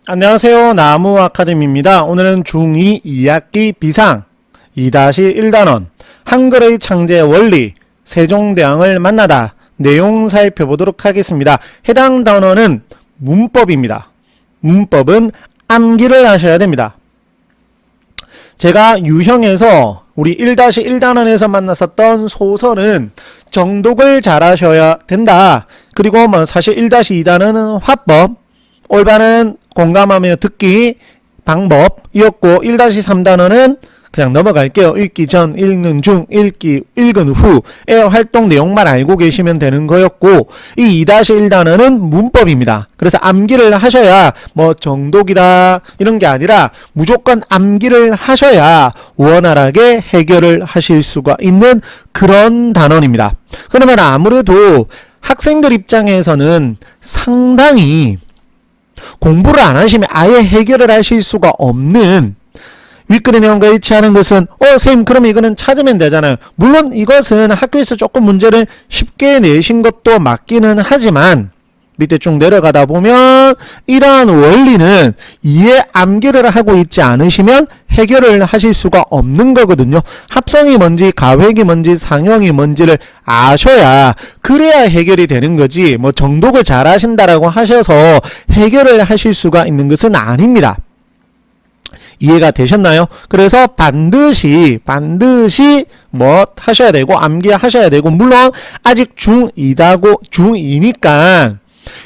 안녕하세요. 나무 아카데미입니다. 오늘은 중2 2학기 비상 2-1단원 한글의 창제 원리 세종대왕을 만나다 내용 살펴보도록 하겠습니다. 해당 단원은 문법입니다. 문법은 암기를 하셔야 됩니다. 제가 유형에서 우리 1-1단원에서 만났었던 소설은 정독을 잘 하셔야 된다. 그리고 사실 1-2단원은 화법, 올바른 공감하며 듣기 방법이었고 1-3단원은 그냥 넘어갈게요. 읽기 전, 읽는 중, 읽은 후의 활동 내용만 알고 계시면 되는 거였고 이 2-1단원은 문법입니다. 그래서 암기를 하셔야 정독이다 이런 게 아니라 무조건 암기를 하셔야 원활하게 해결을 하실 수가 있는 그런 단원입니다. 그러면 아무래도 학생들 입장에서는 상당히 공부를 안 하시면 아예 해결을 하실 수가 없는 윗글의 내용과 일치하는 것은 선생님 그럼 이거는 찾으면 되잖아요. 물론 이것은 학교에서 조금 문제를 쉽게 내신 것도 맞기는 하지만 밑에 쭉 내려가다 보면 이러한 원리는 이해 암기를 하고 있지 않으시면 해결을 하실 수가 없는 거거든요. 합성이 뭔지 가획이 뭔지 상형이 뭔지를 아셔야 그래야 해결이 되는 거지 정독을 잘 하신다라고 하셔서 해결을 하실 수가 있는 것은 아닙니다. 이해가 되셨나요? 그래서 반드시 하셔야 되고 암기하셔야 되고 물론 아직 중2니까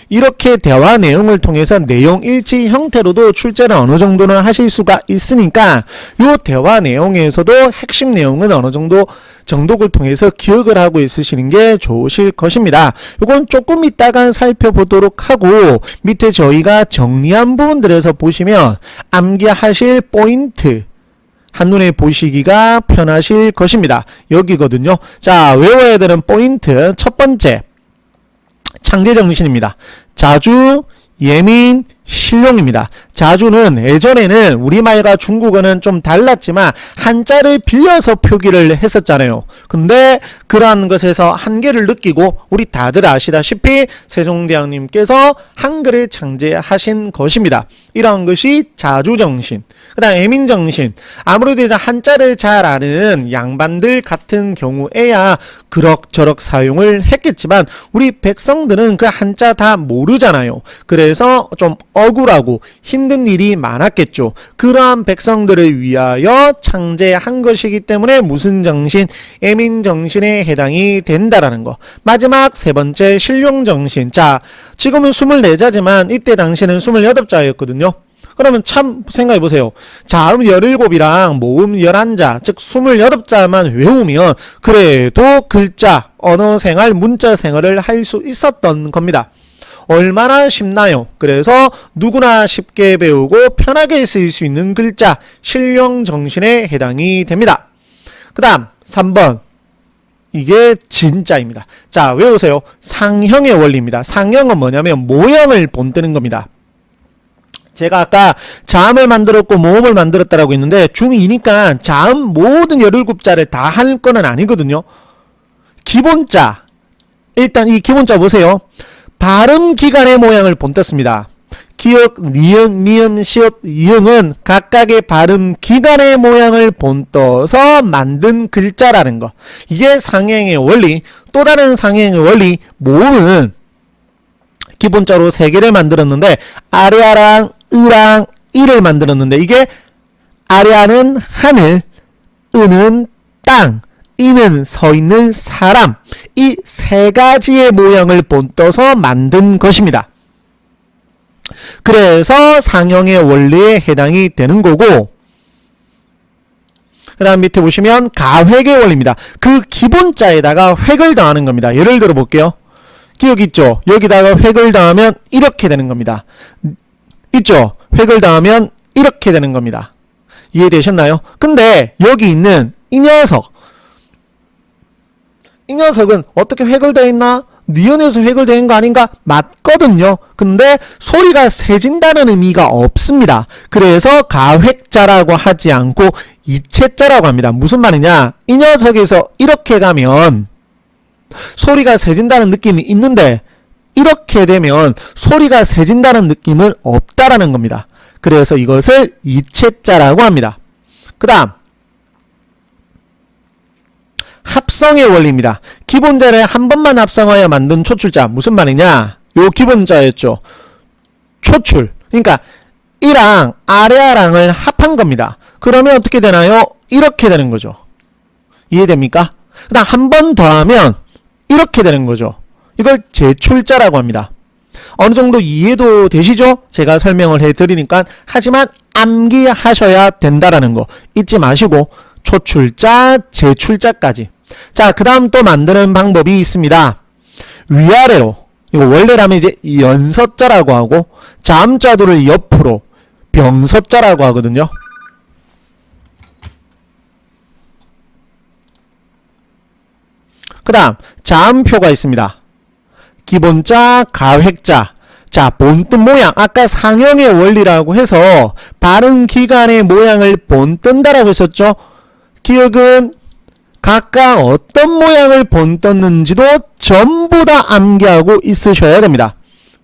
이렇게 대화 내용을 통해서 내용 일치 형태로도 출제를 어느 정도는 하실 수가 있으니까 요 대화 내용에서도 핵심 내용은 어느 정도 정독을 통해서 기억을 하고 있으시는 게 좋으실 것입니다. 요건 조금 이따가 살펴보도록 하고 밑에 저희가 정리한 부분들에서 보시면 암기하실 포인트 한눈에 보시기가 편하실 것입니다. 여기거든요. 자, 외워야 되는 포인트 첫 번째 창제정신입니다. 자주, 예민, 실용입니다. 자주는 예전에는 우리말과 중국어는 좀 달랐지만 한자를 빌려서 표기를 했었잖아요. 근데 그러한 것에서 한계를 느끼고 우리 다들 아시다시피 세종대왕님께서 한글을 창제하신 것입니다. 이러한 것이 자주정신. 그 다음 예민정신. 아무래도 이제 한자를 잘 아는 양반들 같은 경우에야 그럭저럭 사용을 했겠지만 우리 백성들은 그 한자 다 모르잖아요. 그래서 좀 억울하고 힘든 일이 많았겠죠. 그러한 백성들을 위하여 창제한 것이기 때문에 무슨 정신? 예민정신에 해당이 된다라는 거. 마지막 세 번째 실용정신. 자, 지금은 24자지만 이때 당시는 28자였거든요. 그러면 참 생각해보세요. 자음 17이랑 모음 11자, 즉 28자만 외우면 그래도 글자, 언어생활, 문자생활을 할 수 있었던 겁니다. 얼마나 쉽나요? 그래서 누구나 쉽게 배우고 편하게 쓸 수 있는 글자, 실용정신에 해당이 됩니다. 그 다음 3번. 이게 진짜입니다. 자, 외우세요. 상형의 원리입니다. 상형은 뭐냐면 모형을 본뜨는 겁니다. 제가 아까 자음을 만들었고 모음을 만들었다라고 했는데 중2니까 자음 모든 17자를 다 할 거는 아니거든요. 기본자. 일단 이 기본자 보세요. 발음 기간의 모양을 본떴습니다. 기역, 니은, 미음, 시옷, 이응은 각각의 발음 기간의 모양을 본떠서 만든 글자라는 거. 이게 상형의 원리. 또 다른 상형의 원리, 모음은 기본자로 3개를 만들었는데 아래아랑 으랑 이를 만들었는데 이게 아래아는 하늘, 으는 땅, 이는 서 있는 사람, 이 3가지의 모양을 본떠서 만든 것입니다. 그래서 상형의 원리에 해당이 되는 거고 그 다음 밑에 보시면 가획의 원리입니다. 그 기본자에다가 획을 더하는 겁니다. 예를 들어 볼게요. 기억 있죠? 여기다가 획을 더하면 이렇게 되는 겁니다. 있죠? 획을 더하면 이렇게 되는 겁니다. 이해되셨나요? 근데 여기 있는 이 녀석은 어떻게 획을 더했나? 니은에서 획을 더한 거 아닌가? 맞거든요. 근데 소리가 세진다는 의미가 없습니다. 그래서 가획자라고 하지 않고 이체자라고 합니다. 무슨 말이냐? 이 녀석에서 이렇게 가면 소리가 세진다는 느낌이 있는데 이렇게 되면 소리가 세진다는 느낌은 없다라는 겁니다. 그래서 이것을 이체자라고 합니다. 그 다음 합성의 원리입니다. 기본자를 한 번만 합성하여 만든 초출자 무슨 말이냐? 요 기본자였죠. 초출. 그러니까 이랑 아래아랑을 합한 겁니다. 그러면 어떻게 되나요? 이렇게 되는 거죠. 이해됩니까? 그 다음 한 번 더 하면 이렇게 되는 거죠. 이걸 재출자라고 합니다. 어느 정도 이해도 되시죠? 제가 설명을 해드리니까. 하지만 암기하셔야 된다라는 거 잊지 마시고 초출자, 재출자까지. 자, 그 다음 또 만드는 방법이 있습니다. 위아래로. 이거 원래라면 이제 연서자라고 하고 자음자도를 옆으로 병서자라고 하거든요. 그 다음 자음표가 있습니다. 기본자, 가획자. 자, 본뜬 모양. 아까 상형의 원리라고 해서 발음 기간의 모양을 본뜬다라고 했었죠. 기억은 각각 어떤 모양을 본떴는지도 전부 다 암기하고 있으셔야 됩니다.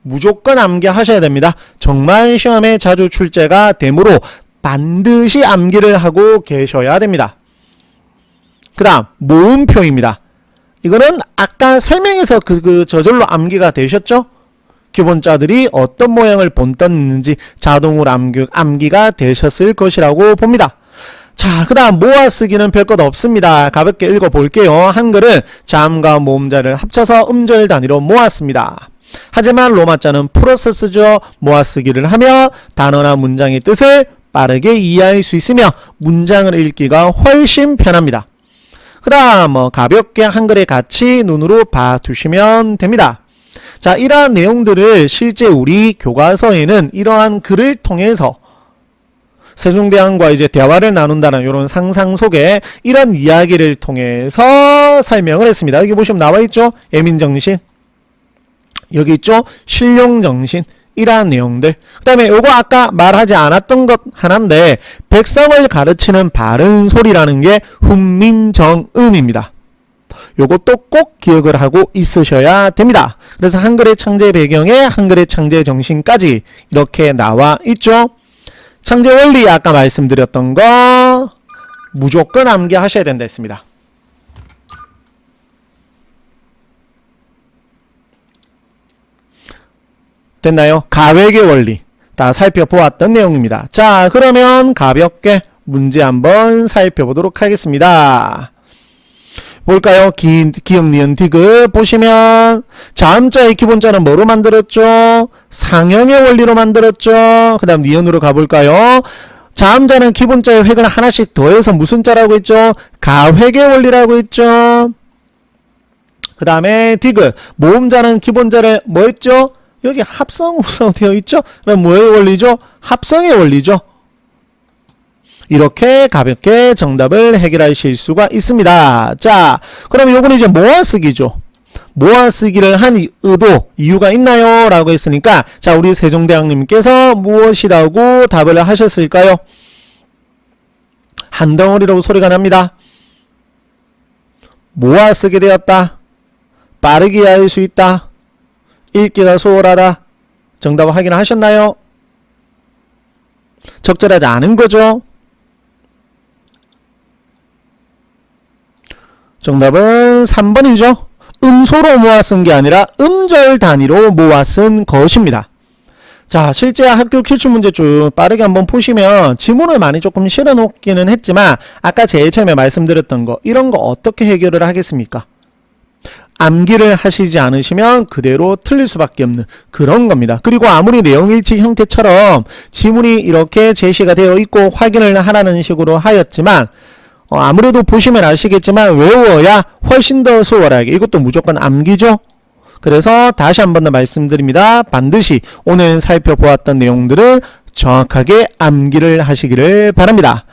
무조건 암기하셔야 됩니다. 정말 시험에 자주 출제가 되므로 반드시 암기를 하고 계셔야 됩니다. 그 다음 모음표입니다. 이거는 아까 설명에서 저절로 암기가 되셨죠? 기본자들이 어떤 모양을 본떴는지 자동으로 암기가 되셨을 것이라고 봅니다. 자, 그 다음 모아쓰기는 별것 없습니다. 가볍게 읽어볼게요. 한글은 자음과 모음자를 합쳐서 음절 단위로 모았습니다. 하지만 로마자는 풀어서 쓰죠. 모아쓰기를 하며 단어나 문장의 뜻을 빠르게 이해할 수 있으며 문장을 읽기가 훨씬 편합니다. 그 다음 가볍게 한글에 같이 눈으로 봐두시면 됩니다. 자, 이러한 내용들을 실제 우리 교과서에는 이러한 글을 통해서 세종대왕과 이제 대화를 나눈다는 이런 상상 속에 이런 이야기를 통해서 설명을 했습니다. 여기 보시면 나와있죠? 애민정신. 여기 있죠? 실용정신. 이러한 내용들. 그 다음에 요거 아까 말하지 않았던 것 하나인데 백성을 가르치는 바른 소리라는 게 훈민정음입니다. 요것도 꼭 기억을 하고 있으셔야 됩니다. 그래서 한글의 창제 배경에 한글의 창제 정신까지 이렇게 나와 있죠. 창제 원리 아까 말씀드렸던 거 무조건 암기하셔야 된다 했습니다. 됐나요? 가획의 원리 다 살펴보았던 내용입니다. 자, 그러면 가볍게 문제 한번 살펴보도록 하겠습니다. 볼까요? 기역, 니은, 디귿 보시면 자음자의 기본자는 뭐로 만들었죠? 상형의 원리로 만들었죠. 그 다음 니은으로 가볼까요? 자음자는 기본자의 획을 하나씩 더해서 무슨 자라고 했죠? 가획의 원리라고 했죠. 그 다음에 디귿 모음자는 기본자를 뭐 했죠? 여기 합성으로 되어 있죠? 그럼 뭐의 원리죠? 합성의 원리죠. 이렇게 가볍게 정답을 해결하실 수가 있습니다. 자, 그럼 요거는 이제 모아쓰기죠. 모아쓰기를 한 의도, 이유가 있나요? 라고 했으니까 자, 우리 세종대왕님께서 무엇이라고 답을 하셨을까요? 한 덩어리라고 소리가 납니다. 모아쓰게 되었다. 빠르게 알 수 있다. 읽기가 수월하다. 정답을 확인하셨나요? 적절하지 않은 거죠. 정답은 3번이죠. 음소로 모아 쓴 게 아니라 음절 단위로 모아 쓴 것입니다. 자, 실제 학교 기출문제 좀 빠르게 한번 보시면 지문을 많이 조금 실어 놓기는 했지만 아까 제일 처음에 말씀드렸던 거 이런 거 어떻게 해결을 하겠습니까? 암기를 하시지 않으시면 그대로 틀릴 수밖에 없는 그런 겁니다. 그리고 아무리 내용일치 형태처럼 지문이 이렇게 제시가 되어 있고 확인을 하라는 식으로 하였지만 아무래도 보시면 아시겠지만 외워야 훨씬 더 수월하게 이것도 무조건 암기죠. 그래서 다시 한 번 더 말씀드립니다. 반드시 오늘 살펴보았던 내용들은 정확하게 암기를 하시기를 바랍니다.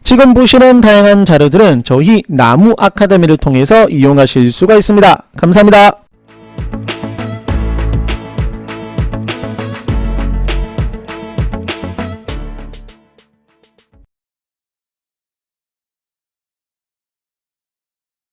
지금 보시는 다양한 자료들은 저희 나무 아카데미를 통해서 이용하실 수가 있습니다. 감사합니다.